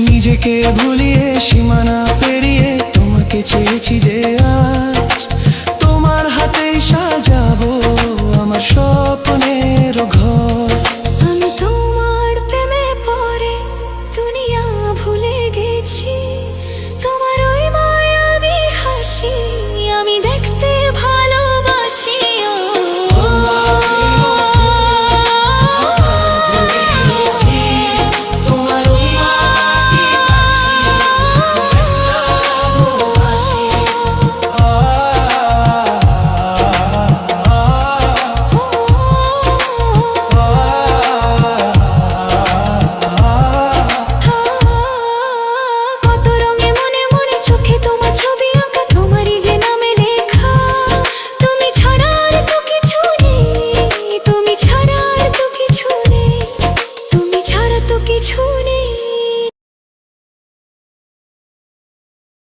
নিজেকে ভুলিয়ে সীমানা পেরিয়ে তোমাকে চেয়েছি যে আজ তোমার হাতেই সাজাবো আমার স্বপ্নের ঘর। আমি তোমার প্রেমে পড়ে দুনিয়া ভুলে গেছি।